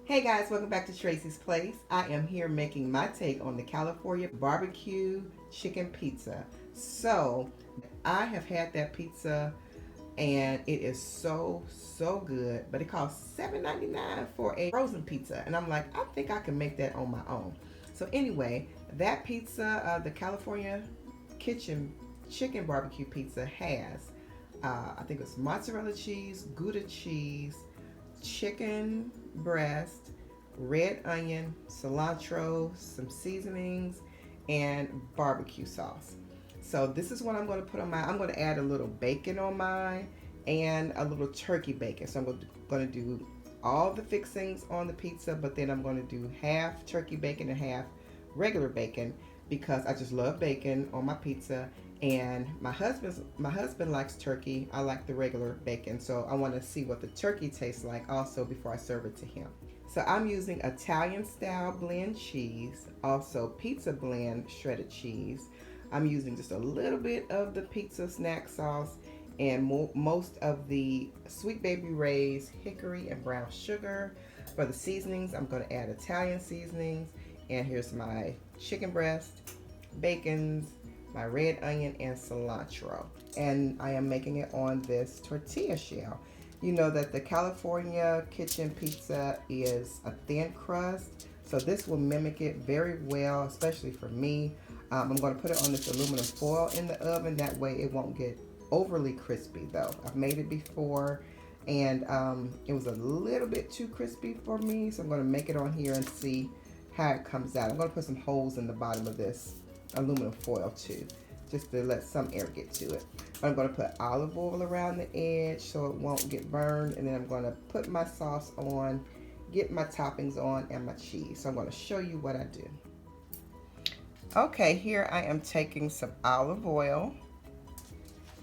Hey guys, welcome back to Tracie's Place. I am here making my take on the California barbecue chicken pizza. So, I have had that pizza and it is so good, but it costs $7.99 for a frozen pizza. And I'm like, I think I can make that on my own. So anyway, that pizza, the California kitchen chicken barbecue pizza has, I think it's mozzarella cheese, Gouda cheese, chicken breast, red onion, cilantro, some seasonings, and barbecue sauce. So this is what I'm going to put on mine. I'm going to add a little bacon on mine and a little turkey bacon. So I'm going to do all the fixings on the pizza, but then I'm going to do half turkey bacon and half regular bacon because I just love bacon on my pizza. And my husband likes turkey. I like the regular bacon, so I want to see what the turkey tastes like also before I serve it to him. So I'm using Italian style blend cheese, also pizza blend shredded cheese. I'm using just a little bit of the pizza snack sauce and most of the Sweet Baby Ray's hickory and brown sugar. For the seasonings, I'm going to add Italian seasonings, and here's my chicken breast, bacons, my red onion, and cilantro. And I am making it on this tortilla shell. You know that the California kitchen pizza is a thin crust, so this will mimic it very well, especially for me. I'm going to put it on this aluminum foil in the oven. That way it won't get overly crispy though. I've made it before and it was a little bit too crispy for me, so I'm going to make it on here and see how it comes out. I'm going to put some holes in the bottom of this aluminum foil too, just to let some air get to it. I'm going to put olive oil around the edge so it won't get burned, and then I'm going to put my sauce on, get my toppings on, and my cheese. So I'm going to show you what I do. Okay, here I am taking some olive oil,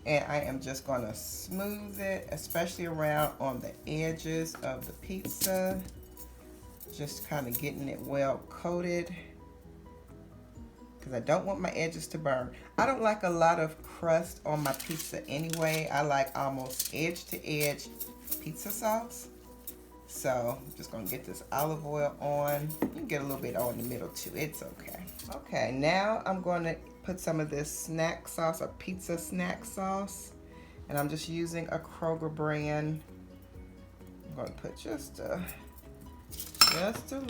and I am just going to smooth it, especially around on the edges of the pizza, just kind of getting it well coated, because I don't want my edges to burn. I don't like a lot of crust on my pizza anyway. I like almost edge to edge pizza sauce. So I'm just gonna get this olive oil on. You can get a little bit on the middle too, it's okay. Okay, now I'm gonna put some of this snack sauce or pizza snack sauce. And I'm just using a Kroger brand. I'm gonna put just a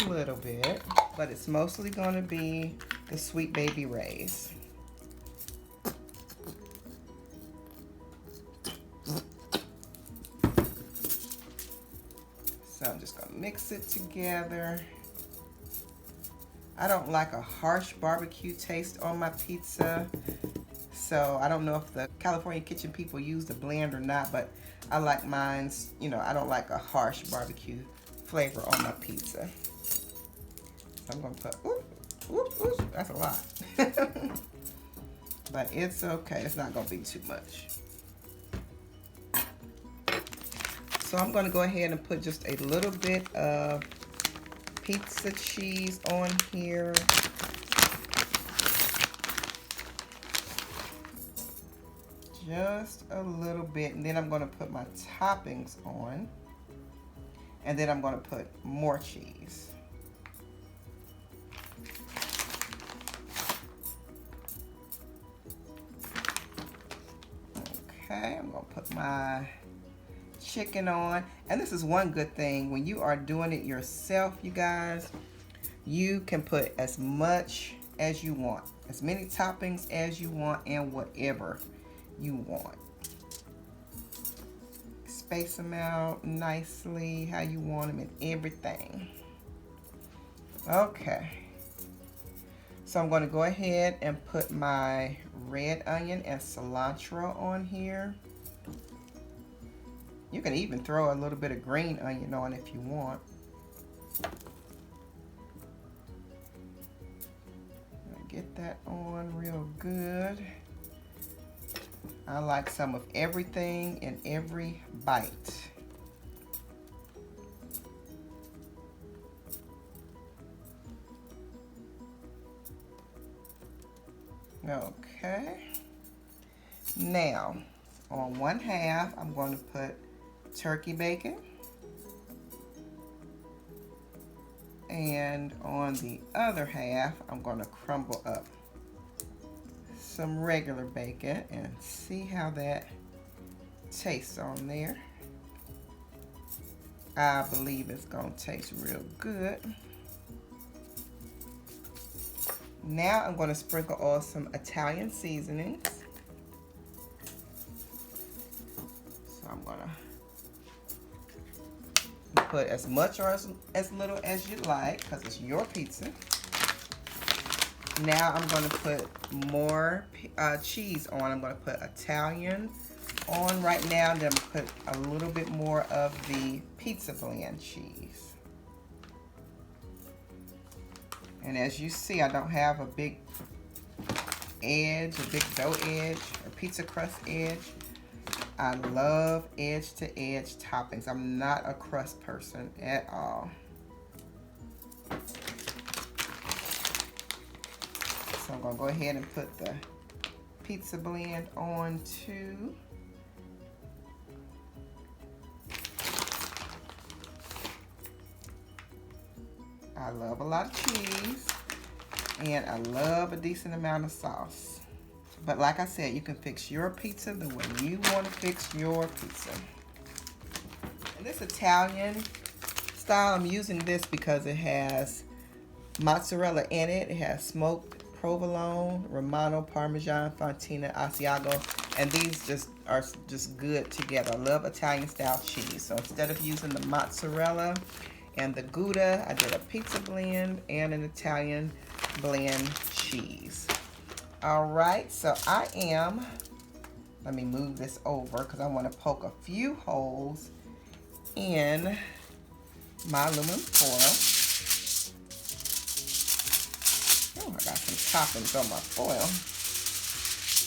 little bit, but it's mostly going to be the Sweet Baby Ray's. So I'm just going to mix it together. I don't like a harsh barbecue taste on my pizza, so I don't know if the California kitchen people use the blend or not, but I like mine's, you know, I don't like a harsh barbecue flavor on my pizza. So I'm going to put, that's a lot. But it's okay, it's not going to be too much. So I'm going to go ahead and put just a little bit of pizza cheese on here. Just a little bit, and then I'm going to put my toppings on. And then I'm going to put more cheese. Okay, I'm going to put my chicken on. And this is one good thing. When you are doing it yourself, you guys, you can put as much as you want. As many toppings as you want and whatever you want. Space them out nicely how you want them and everything. Okay, so I'm going to go ahead and put my red onion and cilantro on here. You can even throw a little bit of green onion on if you want. Get that on real good. I like some of everything in every bite. Okay. Now, on one half, I'm going to put turkey bacon. And on the other half, I'm going to crumble up some regular bacon and see how that tastes on there. I believe it's going to taste real good. Now I'm going to sprinkle on some Italian seasonings. So I'm going to put as much or as little as you like because it's your pizza. Now I'm going to put more cheese on. I'm going to put Italian on right now. Then I'm going to put a little bit more of the pizza blend cheese. And as you see, I don't have a big edge, a big dough edge, or pizza crust edge. I love edge-to-edge toppings. I'm not a crust person at all. So I'm going to go ahead and put the pizza blend on too. I love a lot of cheese, and I love a decent amount of sauce. But like I said, you can fix your pizza the way you want to fix your pizza. And this Italian style, I'm using this because it has mozzarella in it. It has smoked provolone, Romano, Parmesan, Fontina, Asiago, and these are just good together. I love Italian style cheese. So instead of using the mozzarella and the Gouda, I did a pizza blend and an Italian blend cheese. All right, so let me move this over because I want to poke a few holes in my aluminum foil. Oh, I got some toppings on my foil.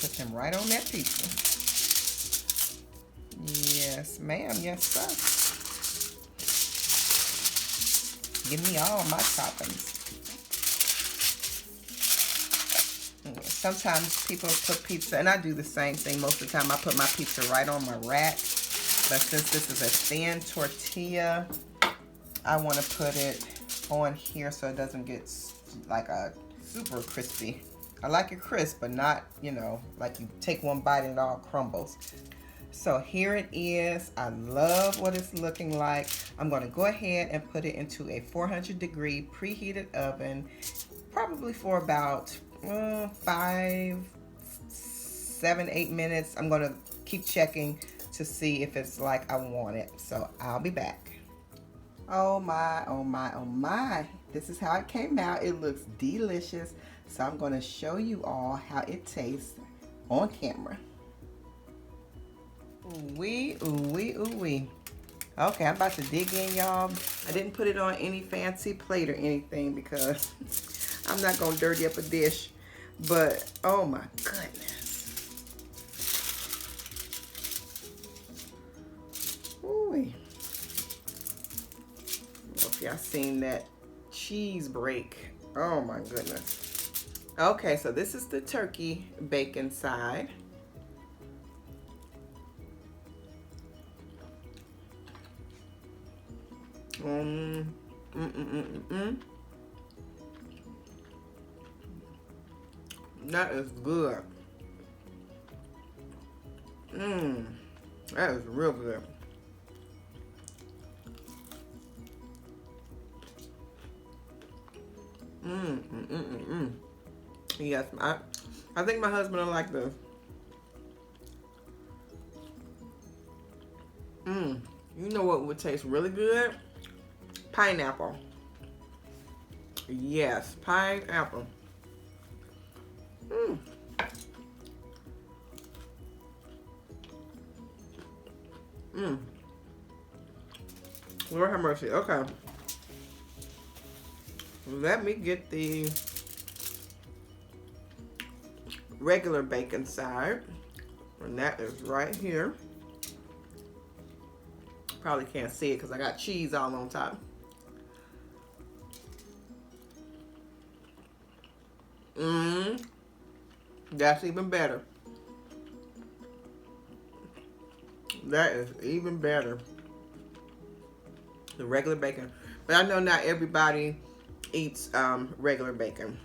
Put them right on that pizza. Yes, ma'am, yes, sir. Give me all my toppings. Sometimes people put pizza, and I do the same thing most of the time. I put my pizza right on my rack. But since this is a thin tortilla, I want to put it on here so it doesn't get like a super crispy. I like it crisp, but not, you know, like you take one bite and it all crumbles. So here it is. I love what it's looking like. I'm going to go ahead and put it into a 400-degree preheated oven, probably for about 5, 7, 8 minutes. I'm going to keep checking to see if it's like I want it. So I'll be back. Oh my, oh my, oh my. This is how it came out. It looks delicious. So I'm going to show you all how it tastes on camera. Ooh-wee, ooh-wee, ooh-wee. Okay, I'm about to dig in, y'all. I didn't put it on any fancy plate or anything because I'm not going to dirty up a dish. But, oh my goodness. Ooh-wee. Hope y'all seen that cheese break. Oh my goodness. Okay, so this is the turkey bacon side. That is good. That is real good. Yes, I think my husband will like this. You know what would taste really good? Pineapple. Yes, pineapple. Lord have mercy. Okay. Let me get the regular bacon side. And that is right here. Probably can't see it because I got cheese all on top. That's even better. That is even better. The regular bacon. But I know not everybody eats regular bacon.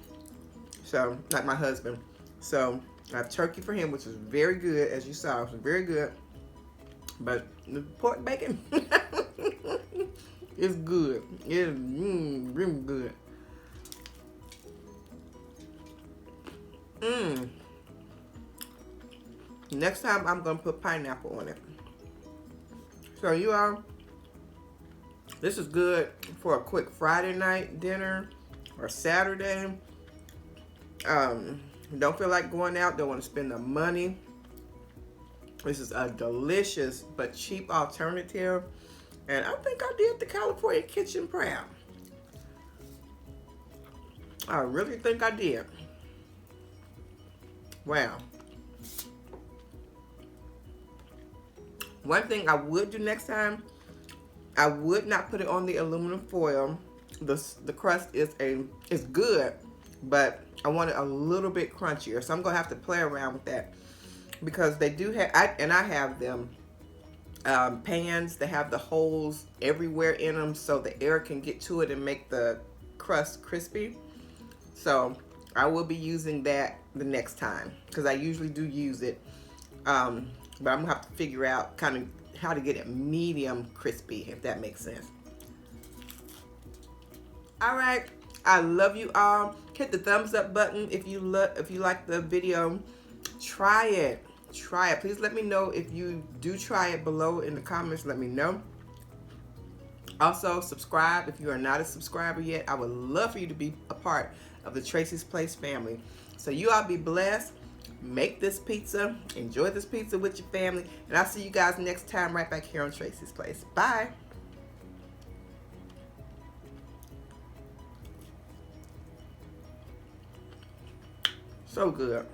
So, like my husband. So, I have turkey for him, which is very good, as you saw. It was very good. But the pork bacon is good. It is really good. Next time, I'm going to put pineapple on it. So, you all, this is good for a quick Friday night dinner or Saturday. Don't feel like going out, don't want to spend the money. This is a delicious but cheap alternative. And I think I did the California kitchen proud. I really think I did. Wow. One thing I would do next time, I would not put it on the aluminum foil. The crust is good, but I want it a little bit crunchier. So I'm gonna have to play around with that, because they do have, I have them pans that have the holes everywhere in them, so the air can get to it and make the crust crispy. So I will be using that the next time, because I usually do use it. But I'm gonna have to figure out kind of how to get it medium crispy, if that makes sense. All right, I love you all. Hit the thumbs up button if you like the video. Try it. Please let me know if you do try it below in the comments. Let me know. Also, subscribe if you are not a subscriber yet. I would love for you to be a part of the Tracie's Place family. So you all be blessed. Make this pizza. Enjoy this pizza with your family. And I'll see you guys next time right back here on Tracie's Place. Bye. So good.